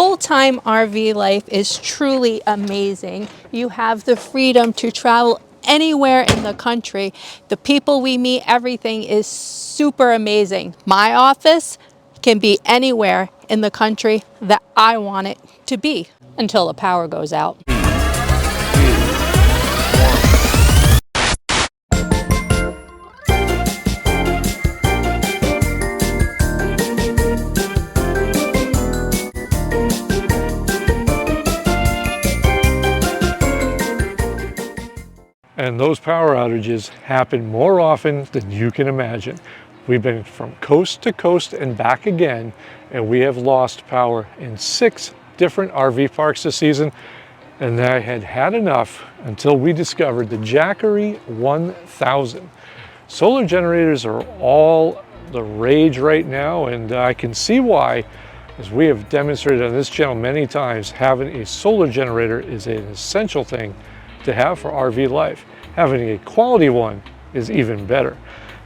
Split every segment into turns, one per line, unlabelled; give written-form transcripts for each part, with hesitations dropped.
full-time RV life is truly amazing. You have the freedom to travel anywhere in the country. The people we meet, everything is super amazing. My office can be anywhere in the country that I want it to be until the power goes out.
And those power outages happen more often than you can imagine. We've been from coast to coast and back again, and we have lost power in 6 different RV parks this season. And I had had enough until we discovered the Jackery 1000. Solar generators are all the rage right now, and I can see why. As we have demonstrated on this channel many times, having a solar generator is an essential thing to have for RV life. Having a quality one is even better.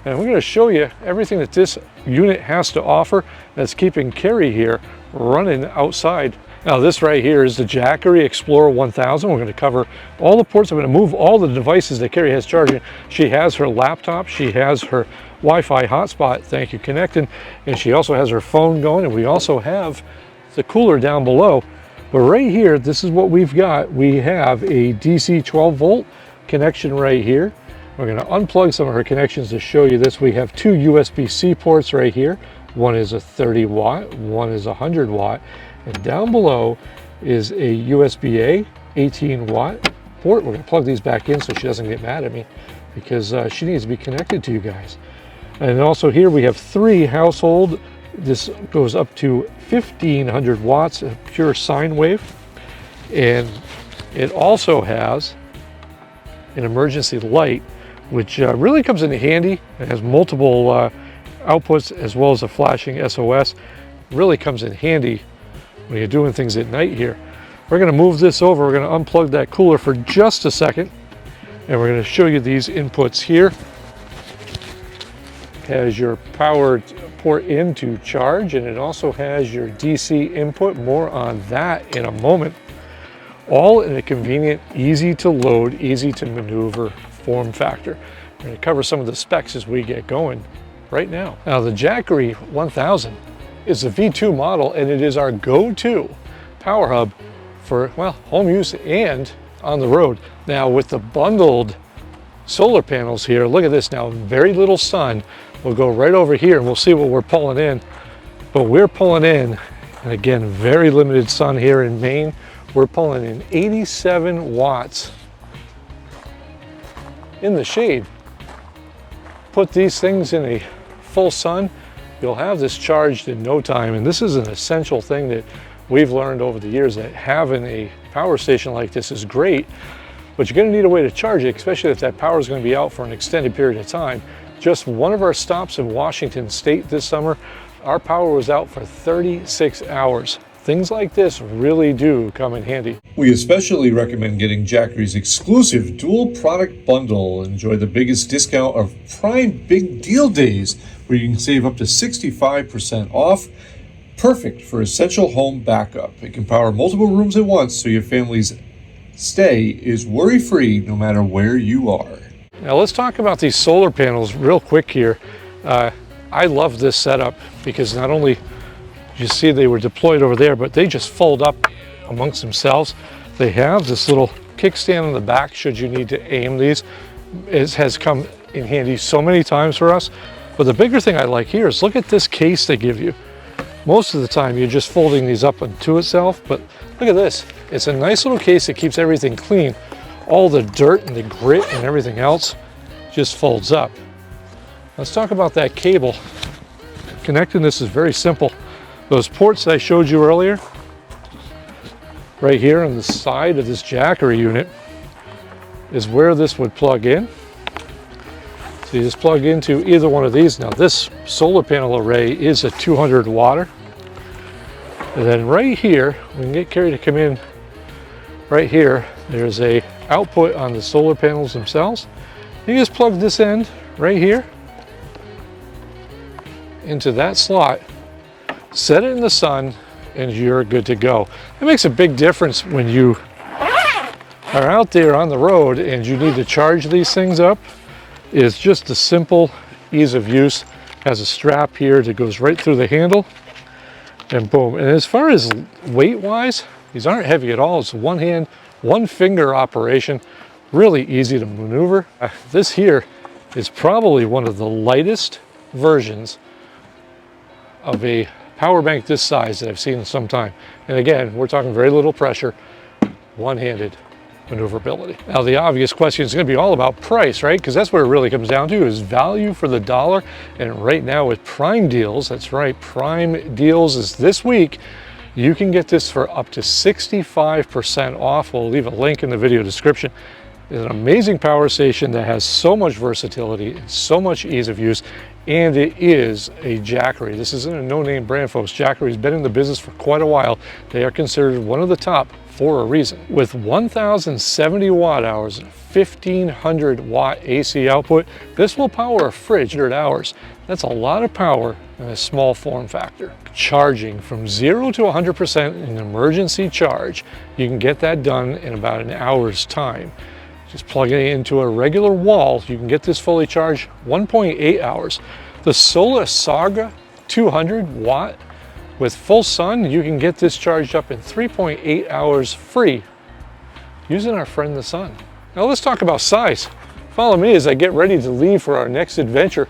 And we're going to show you everything that this unit has to offer that's keeping Carrie here running outside. Now this right here is the Jackery Explorer 1000. We're going to cover all the ports. I'm going to move all the devices that Carrie has charging. She has her laptop, she has her Wi-Fi hotspot, thank you, connecting, and she also has her phone going, and we also have the cooler down below. But right here, this is what we've got. We have a DC 12 volt connection right here. We're going to unplug some of her connections to show you this. We have 2 USB-C ports right here. One is a 30 watt, one is a 100 watt. And down below is a USB-A 18 watt port. We're going to plug these back in so she doesn't get mad at me, because she needs to be connected to you guys. And also here we have 3 household. This goes up to 1500 watts of pure sine wave. And it also has an emergency light, which really comes in handy. It has multiple outputs as well as a flashing SOS. Really comes in handy when you're doing things at night here. We're going to move this over. We're going to unplug that cooler for just a second, and we're going to show you these inputs here. It has your power port in to charge, and it also has your DC input. More on that in a moment. All in a convenient, easy to load, easy to maneuver form factor. We're going to cover some of the specs as we get going right now. Now the Jackery 1000 is a V2 model, and it is our go-to power hub for, well, home use and on the road. Now with the bundled solar panels here, look at this now, very little sun. We'll go right over here and we'll see what we're pulling in. But we're pulling in, and again, very limited sun here in Maine, we're pulling in 87 watts in the shade. Put these things in a full sun, you'll have this charged in no time. And this is an essential thing that we've learned over the years, that having a power station like this is great, but you're going to need a way to charge it, especially if that power is going to be out for an extended period of time. Just one of our stops in Washington State this summer, our power was out for 36 hours. Things like this really do come in handy.
We especially recommend getting Jackery's exclusive dual product bundle. Enjoy the biggest discount of Prime Big Deal Days, where you can save up to 65% off. Perfect for essential home backup. It can power multiple rooms at once, so your family's stay is worry-free no matter where you are.
Now let's talk about these solar panels real quick here. I love this setup because not only you see they were deployed over there, but they just fold up amongst themselves. They have this little kickstand on the back should you need to aim these. It has come in handy so many times for us. But the bigger thing I like here is look at this case they give you. Most of the time you're just folding these up onto itself, but look at this. It's a nice little case that keeps everything clean. All the dirt and the grit and everything else just folds up. Let's talk about that cable. Connecting this is very simple. Those ports I showed you earlier, right here on the side of this Jackery unit, is where this would plug in. So you just plug into either one of these. Now this solar panel array is a 200 watter. And then right here, we can get Carrie to come in. Right here, there's a output on the solar panels themselves. You just plug this end right here into that slot, set it in the sun, and you're good to go. It makes a big difference when you are out there on the road and you need to charge these things up. It's just a simple ease of use. Has a strap here that goes right through the handle, and boom. And as far as weight wise, these aren't heavy at all. It's one hand, one finger operation, really easy to maneuver. This here is probably one of the lightest versions of a power bank this size that I've seen in some time. And again, we're talking very little pressure, one-handed maneuverability. Now the obvious question is going to be all about price, right? Because that's what it really comes down to, is value for the dollar. And right now with Prime deals, that's right, Prime deals is this week, you can get this for up to 65% off. We'll leave a link in the video description. It's an amazing power station that has so much versatility and so much ease of use, and it is a Jackery. This isn't a no-name brand, folks. Jackery's been in the business for quite a while. They are considered one of the top for a reason. With 1,070 watt hours and 1,500 watt AC output, this will power a fridge 100 hours. That's a lot of power in a small form factor. Charging from 0 to 100% in an emergency charge, you can get that done in about an hour's time. Just plugging it into a regular wall, you can get this fully charged 1.8 hours. The SolarSaga 200 watt with full sun, you can get this charged up in 3.8 hours free using our friend the sun. Now let's talk about size. Follow me as I get ready to leave for our next adventure,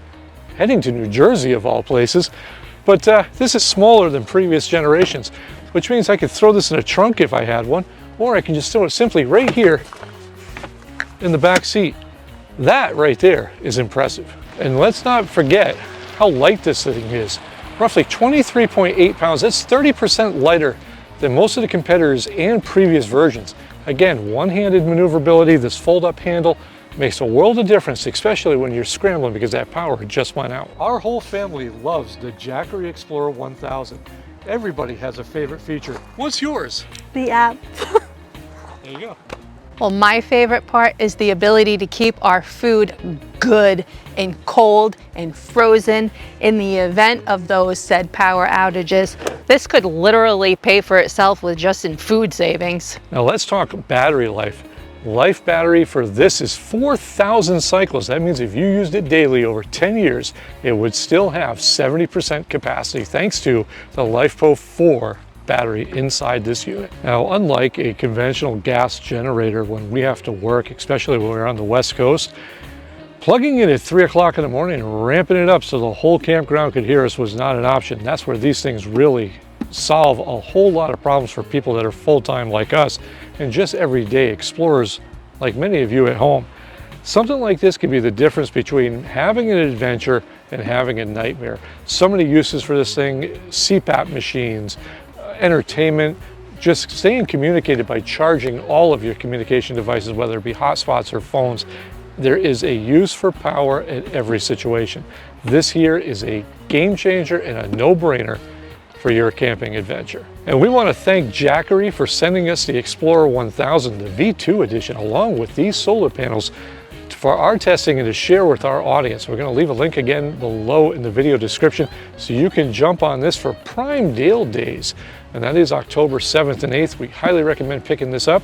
heading to New Jersey of all places. But this is smaller than previous generations, which means I could throw this in a trunk if I had one, or I can just throw it simply right here in the back seat. That right there is impressive. And let's not forget how light this thing is. Roughly 23.8 pounds. That's 30% lighter than most of the competitors and previous versions. Again, one-handed maneuverability, this fold-up handle makes a world of difference, especially when you're scrambling because that power just went out. Our whole family loves the Jackery Explorer 1000. Everybody has a favorite feature. What's yours?
The app.
There you go.
Well, my favorite part is the ability to keep our food good and cold and frozen in the event of those said power outages. This could literally pay for itself with just in food savings.
Now let's talk battery life. Life battery for this is 4,000 cycles. That means if you used it daily over 10 years, it would still have 70% capacity thanks to the LifePo 4 battery inside this unit. Now, unlike a conventional gas generator when we have to work, especially when we're on the West Coast, plugging it at 3 o'clock in the morning and ramping it up so the whole campground could hear us was not an option. That's where these things really solve a whole lot of problems for people that are full-time like us and just everyday explorers like many of you at home. Something like this could be the difference between having an adventure and having a nightmare. So many uses for this thing: CPAP machines, entertainment, just staying communicated by charging all of your communication devices, whether it be hotspots or phones. There is a use for power at every situation. This here is a game changer and a no-brainer for your camping adventure. And we want to thank Jackery for sending us the Explorer 1000, the V2 edition, along with these solar panels for our testing and to share with our audience. We're going to leave a link again below in the video description so you can jump on this for Prime Deal Days. And that is October 7th and 8th. We highly recommend picking this up.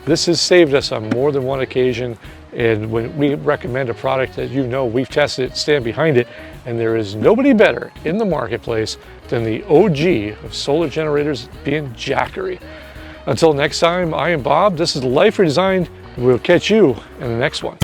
This has saved us on more than one occasion. And when we recommend a product that you know we've tested it, stand behind it, and there is nobody better in the marketplace than the OG of solar generators, being Jackery. Until next time, I am Bob. This is Life Redesigned. We'll catch you in the next one.